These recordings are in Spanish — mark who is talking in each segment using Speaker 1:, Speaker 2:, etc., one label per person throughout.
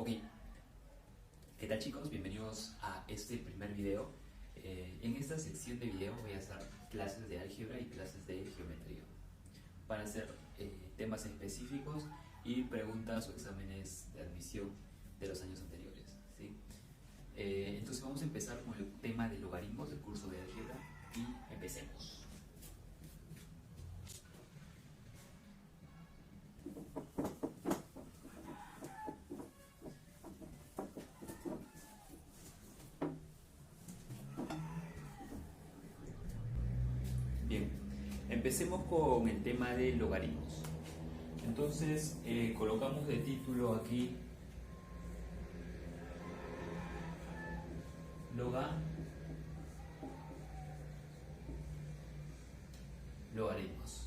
Speaker 1: Ok, ¿qué tal chicos? Bienvenidos a este primer video. En esta sección de video voy a hacer clases de álgebra y clases de geometría. Van a ser temas específicos y preguntas o exámenes de admisión de los años anteriores, ¿sí? Entonces vamos a empezar con el tema de logaritmos del curso de álgebra y empecemos. Bien, empecemos con el tema de logaritmos. Entonces colocamos de título aquí logaritmos.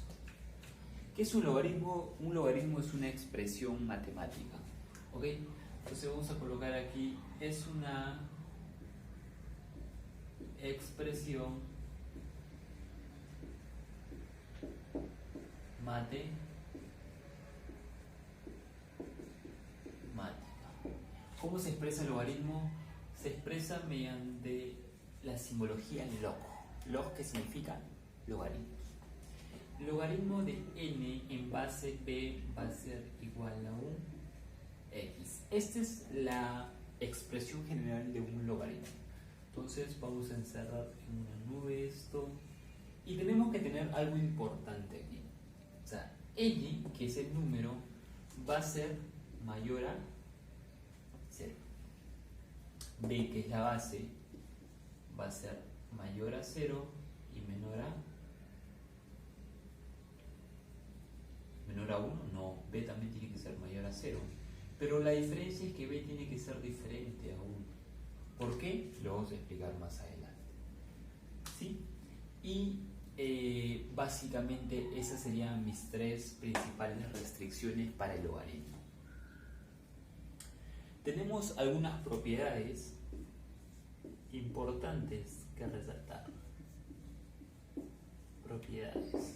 Speaker 1: ¿Qué es un logaritmo? Un logaritmo es una expresión matemática, ¿ok? Entonces vamos a colocar aquí, es una expresión matemática. ¿Cómo se expresa el logaritmo? Se expresa mediante la simbología log. Log, que significa logaritmos. Logaritmo de n en base b va a ser igual a un x. Esta es la expresión general de un logaritmo. Entonces vamos a encerrar en una nube esto. Y tenemos que tener algo importante aquí. O sea, n, que es el número, va a ser mayor a 0. B, que es la base, va a ser mayor a 0 y menor a 1. No, B también tiene que ser mayor a 0. Pero la diferencia es que B tiene que ser diferente a 1. ¿Por qué? Lo vamos a explicar más adelante. ¿Sí? Y básicamente esas serían mis tres principales restricciones para el logaritmo. Tenemos algunas propiedades importantes que resaltar. Propiedades.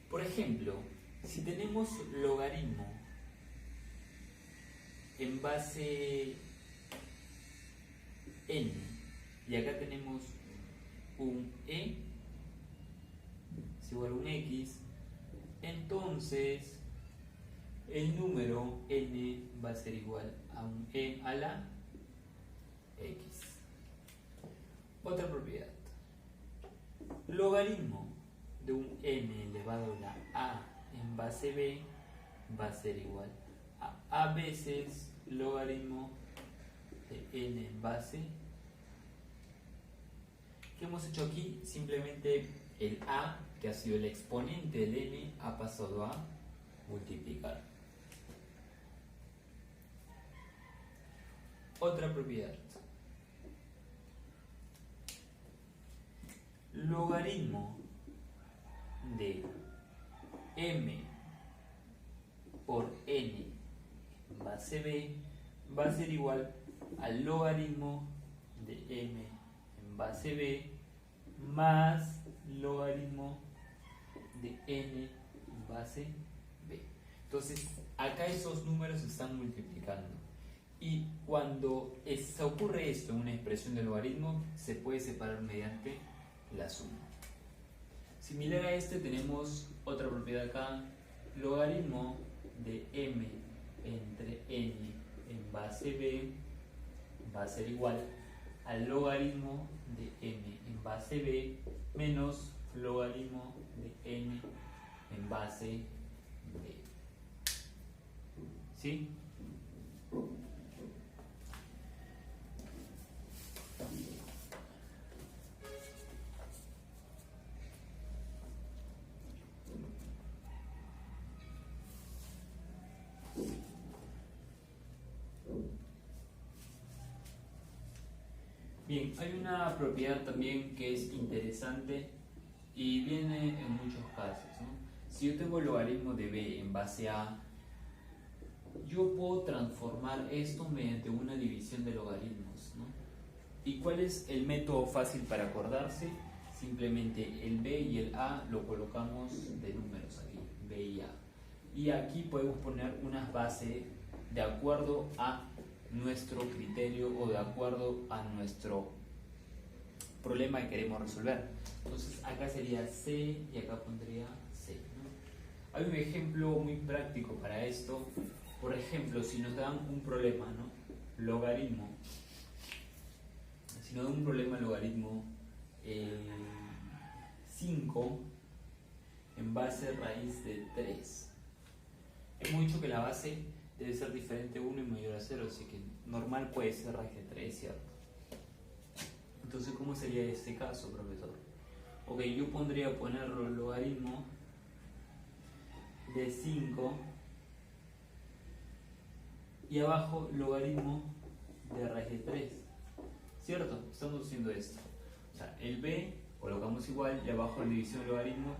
Speaker 1: Por ejemplo, si tenemos logaritmo en base n y acá tenemos un e es igual a un x, entonces el número n va a ser igual a un e a la x. Otra propiedad. Logaritmo de un n elevado a la a en base b va a ser igual a veces logaritmo de n en base. ¿Qué hemos hecho aquí? Simplemente el a, que ha sido el exponente del n, ha pasado a multiplicar. Otra propiedad. Logaritmo de m por n en base b va a ser igual al logaritmo de m en base b más logaritmo de n en base b. Entonces acá esos números se están multiplicando. Y cuando se ocurre esto en una expresión de logaritmo, se puede separar mediante la suma. Similar a este tenemos otra propiedad acá, logaritmo de m entre n en base b va a ser igual al logaritmo de m en base b menos logaritmo de n en base b. ¿Sí? Bien, hay una propiedad también que es interesante y viene en muchos casos, ¿no? Si yo tengo el logaritmo de b en base a, yo puedo transformar esto mediante una división de logaritmos, ¿no? ¿Y cuál es el método fácil para acordarse? Simplemente el b y el a lo colocamos de números aquí, b y a. Y aquí podemos poner unas bases de acuerdo a nuestro criterio o de acuerdo a nuestro problema que queremos resolver. Entonces acá sería C y acá pondría C, ¿no? Hay un ejemplo muy práctico para esto. Por ejemplo, si nos dan un problema, ¿no? Logaritmo. Si nos dan un problema logaritmo 5 en base raíz de 3. Hemos dicho que la base debe ser diferente a 1 y mayor a 0, así que normal puede ser raíz de 3, ¿cierto? Entonces, ¿cómo sería este caso, profesor? Ok, yo podría ponerlo logaritmo de 5 y abajo logaritmo de raíz de 3, ¿cierto? Estamos haciendo esto. O sea, el b colocamos igual y abajo la división del logaritmo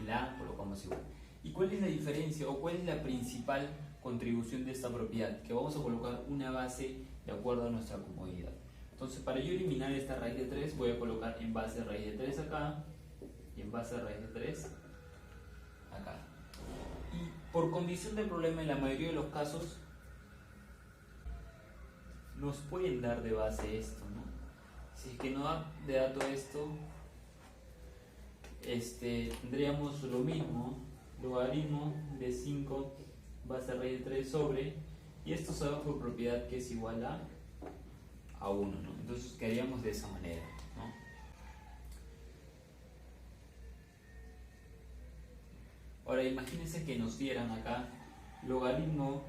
Speaker 1: y la a colocamos igual. ¿Y cuál es la diferencia o cuál es la principal contribución de esta propiedad? Que vamos a colocar una base de acuerdo a nuestra comodidad. Entonces, para yo eliminar esta raíz de 3, voy a colocar en base raíz de 3 acá y en base raíz de 3 acá. Y por condición del problema, en la mayoría de los casos, nos pueden dar de base esto, ¿no? Si es que no da de dato esto, tendríamos lo mismo, logaritmo de 5 base raíz de 3 sobre, y esto se da por propiedad que es igual a 1, ¿no? Entonces quedaríamos de esa manera, ¿no? Ahora imagínense que nos dieran acá logaritmo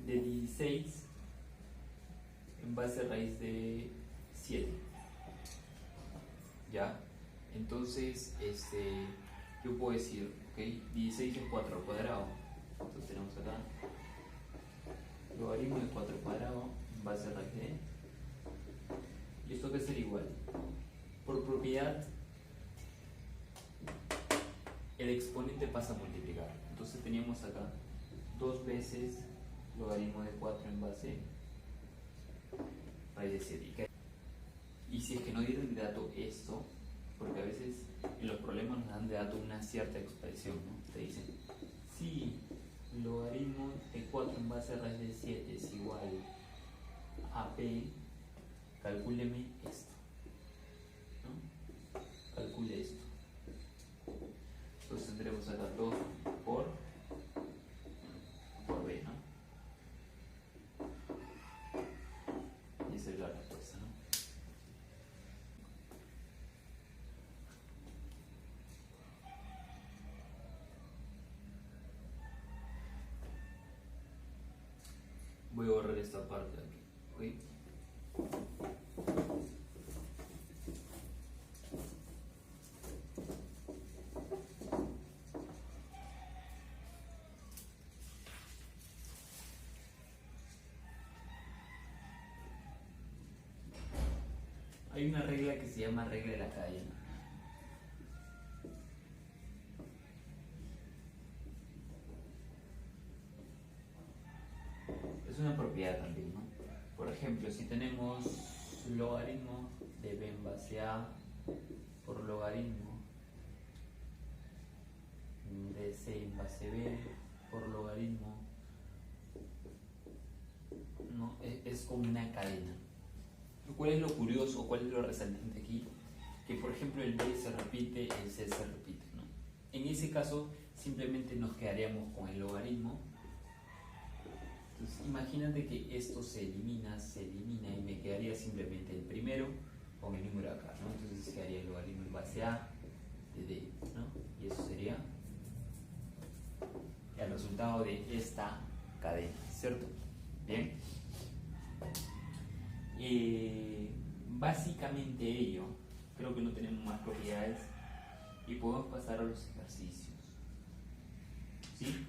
Speaker 1: de 16 en base raíz de 7, ¿ya? Entonces, yo puedo decir, ok, 16 es 4 al cuadrado, entonces tenemos acá logaritmo de 4 al cuadrado en base raíz de, y esto que ser igual, por propiedad, el exponente pasa a multiplicar, entonces teníamos acá 2 veces logaritmo de 4 en base raíz de 7. Y si es que no dieron de dato esto, porque a veces en los problemas nos dan de dato una cierta expresión, ¿no? Te dicen, si logaritmo de 4 en base a raíz de 7 es igual a b, calcúleme esto, ¿no? Calcule esto. Entonces tendremos acá 2 por b, ¿no? Y esa es la respuesta, ¿no? Voy a borrar esta parte de aquí, ¿ok? Hay una regla que se llama regla de la cadena. Es una propiedad también, ¿no? Por ejemplo, si tenemos logaritmo de b en base a por logaritmo de c en base b por logaritmo, ¿no? Es como una cadena. ¿Cuál es lo curioso, cuál es lo resaltante aquí? Que por ejemplo el b se repite, el c se repite, ¿no? En ese caso simplemente nos quedaríamos con el logaritmo. Entonces imagínate que esto se elimina y me quedaría simplemente el primero con el número acá, ¿no? Entonces quedaría el logaritmo en base a de d, ¿no? Y eso sería el resultado de esta cadena, ¿cierto? Bien. Básicamente ello, creo que no tenemos más propiedades y podemos pasar a los ejercicios, ¿sí?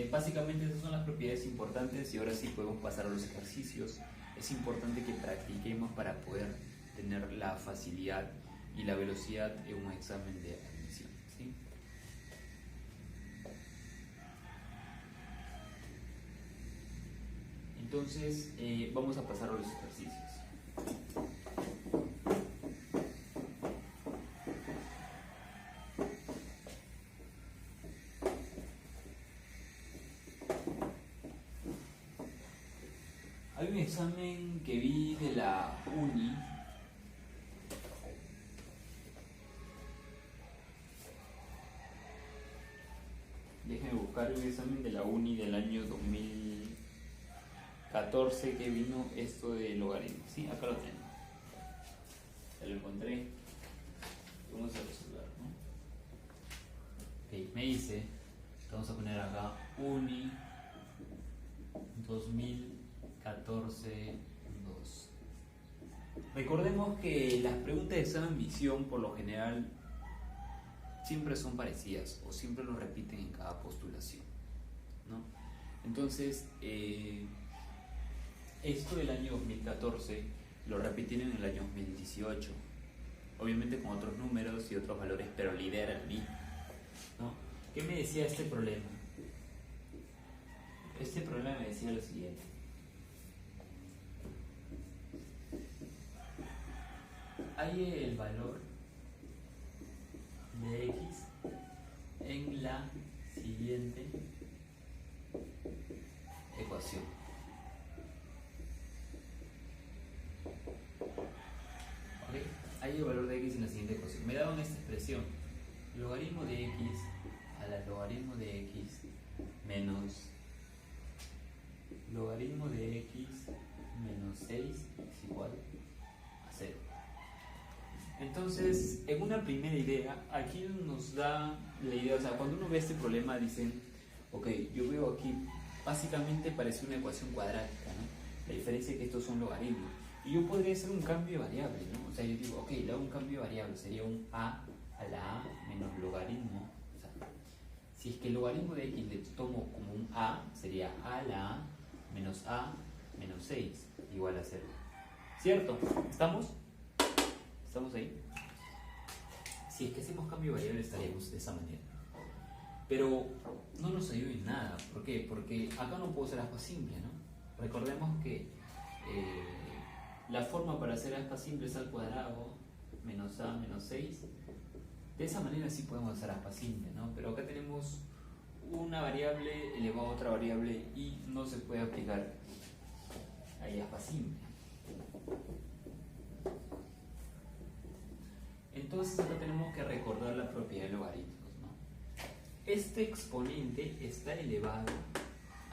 Speaker 1: Básicamente esas son las propiedades importantes y ahora sí podemos pasar a los ejercicios. Es importante que practiquemos para poder tener la facilidad y la velocidad en un examen de admisión, ¿sí? Entonces vamos a pasar a los ejercicios. Hay un examen que vi de la uni. Déjenme buscar un examen de la uni del año 2014 que vino esto de logaritmo. Sí, acá lo tengo. Ya lo encontré. Vamos a resolver, ¿no? Ok, me dice, vamos a poner acá uni 2014 2. Recordemos que las preguntas de examen admisión por lo general siempre son parecidas o siempre lo repiten en cada postulación, ¿no? Entonces, esto del año 2014 lo repitieron en el año 2018, obviamente con otros números y otros valores, pero la idea era la misma, ¿no? ¿Qué me decía este problema? Este problema me decía lo siguiente. Hay el valor de x en la siguiente ecuación. ¿Ok? Hay el valor de x en la siguiente ecuación. Me daban esta expresión. Logaritmo de x a la logaritmo de x menos logaritmo de x menos 6 es igual a 0. Entonces, en una primera idea, aquí nos da la idea, o sea, cuando uno ve este problema dicen, ok, yo veo aquí, básicamente parece una ecuación cuadrática, ¿no? La diferencia es que estos son logaritmos. Y yo podría hacer un cambio de variable, ¿no? O sea, yo digo, ok, le hago un cambio de variable, sería un a la a menos logaritmo. O sea, si es que el logaritmo de x le tomo como un a, sería a la a menos 6 igual a 0. ¿Cierto? ¿Estamos? ¿Estamos ahí? Si es que hacemos cambio de variable estaríamos de esa manera. Pero no nos ayuda en nada. ¿Por qué? Porque acá no puedo hacer aspa simple, ¿no? Recordemos que la forma para hacer aspa simple es al cuadrado menos a menos 6. De esa manera sí podemos hacer aspa simple, ¿no? Pero acá tenemos una variable elevado a otra variable y no se puede aplicar ahí aspa simple. Entonces acá tenemos que recordar la propiedad de logaritmos, ¿no? Este exponente está elevado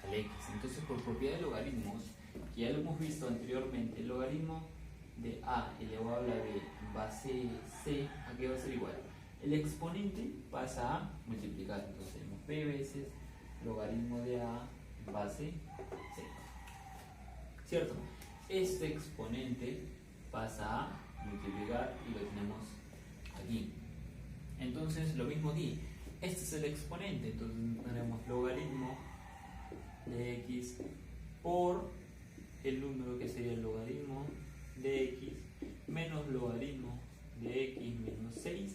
Speaker 1: al x. Entonces, por propiedad de logaritmos, que ya lo hemos visto anteriormente, el logaritmo de a elevado a la b base c, ¿a qué va a ser igual? El exponente pasa a multiplicar. Entonces tenemos b veces logaritmo de a base c. ¿Cierto? Este exponente pasa a multiplicar y lo tenemos aquí. Entonces lo mismo aquí, este es el exponente, entonces tenemos logaritmo de x por el número que sería el logaritmo de x menos logaritmo de x menos 6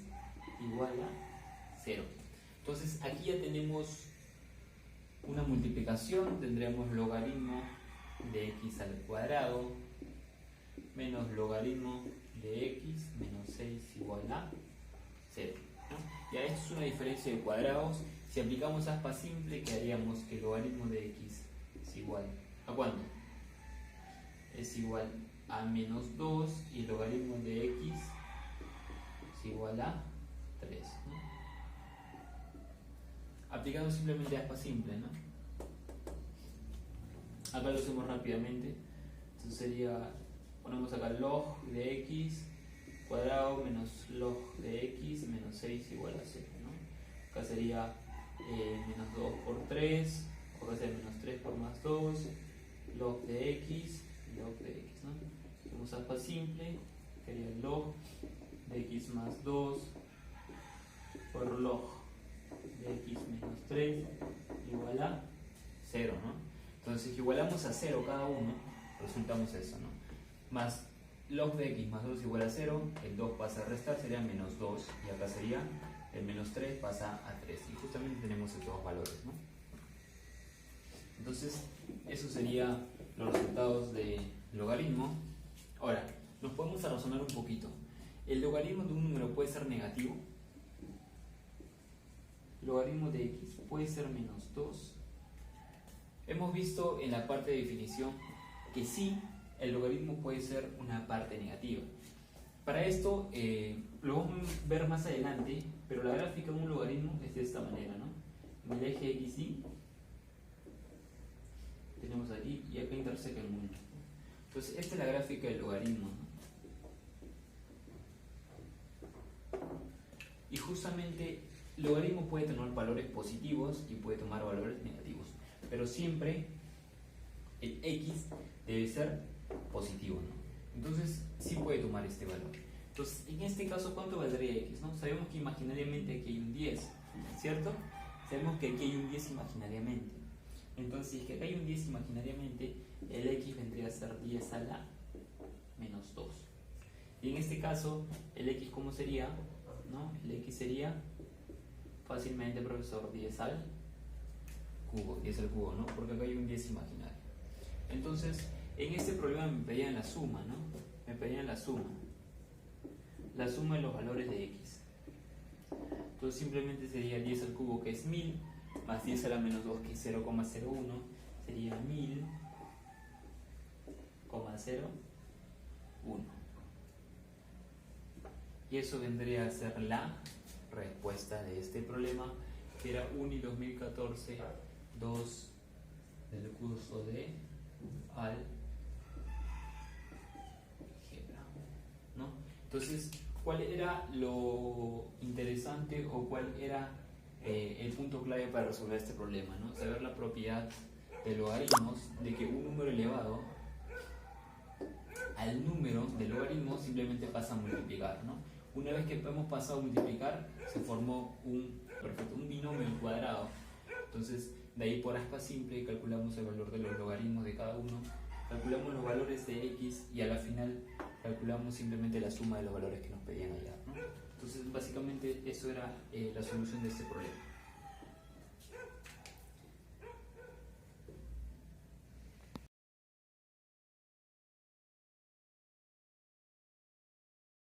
Speaker 1: igual a 0. Entonces aquí ya tenemos una multiplicación, tendremos logaritmo de x al cuadrado menos logaritmo de x menos 6 igual a 0, ¿no? Ya esto es una diferencia de cuadrados. Si aplicamos aspa simple, quedaríamos que el logaritmo de x es igual ¿a cuánto? Es igual a menos 2 y el logaritmo de x es igual a 3, ¿no? Aplicando simplemente aspa simple, ¿no? Acá lo hacemos rápidamente. Entonces sería, ponemos acá log de x cuadrado menos log de x menos 6 igual a 0, ¿no? Acá sería menos 2 por 3, o acá sería menos 3 por más 2, log de x, ¿no? Hacemos aspa simple, sería log de x más 2 por log de x menos 3 igual a 0, ¿no? Entonces, si igualamos a 0 cada uno, resultamos eso, ¿no? Más log de x más 2 igual a 0, el 2 pasa a restar, sería menos 2, y acá sería el menos 3 pasa a 3, y justamente tenemos estos dos valores, ¿no? Entonces, eso serían los resultados de logaritmo. Ahora, nos podemos razonar un poquito. ¿El logaritmo de un número puede ser negativo? Logaritmo de x puede ser menos 2. Hemos visto en la parte de definición que sí, el logaritmo puede ser una parte negativa. Para esto lo vamos a ver más adelante, pero la gráfica de un logaritmo es de esta manera, ¿no? En el eje XY tenemos aquí y acá interseca el 1. Entonces esta es la gráfica del logaritmo, ¿no? Y justamente el logaritmo puede tener valores positivos y puede tomar valores negativos, pero siempre el x debe ser positivo, ¿no? Entonces sí puede tomar este valor. Entonces en este caso, ¿cuánto valdría x? ¿No? Sabemos que imaginariamente aquí hay un 10, ¿cierto? Sabemos que aquí hay un 10 imaginariamente. Entonces si es que acá hay un 10 imaginariamente, el x vendría a ser 10 a la menos 2. Y en este caso, el x, ¿cómo sería? ¿No? El x sería fácilmente, profesor, 10 al cubo, 10 al cubo, ¿no? Porque acá hay un 10 imaginario. Entonces, en este problema me pedían la suma, ¿no? Me pedían la suma de los valores de x. Entonces simplemente sería 10 al cubo, que es 1000, más 10 a la menos 2, que es 0,01, sería 1000,01. Y eso vendría a ser la respuesta de este problema, que era UNI 2014, 2 del curso de álgebra, ¿no? Entonces, ¿cuál era lo interesante o cuál era el punto clave para resolver este problema, ¿no? Saber la propiedad de logaritmos, de que un número elevado al número de logaritmos simplemente pasa a multiplicar, ¿no? Una vez que hemos pasado a multiplicar, se formó un binomio al cuadrado. Entonces, de ahí por aspa simple calculamos el valor de los logaritmos de cada uno, calculamos los valores de x y a la final calculamos simplemente la suma de los valores que nos pedían hallar, ¿no? Entonces, básicamente eso era la solución de este problema.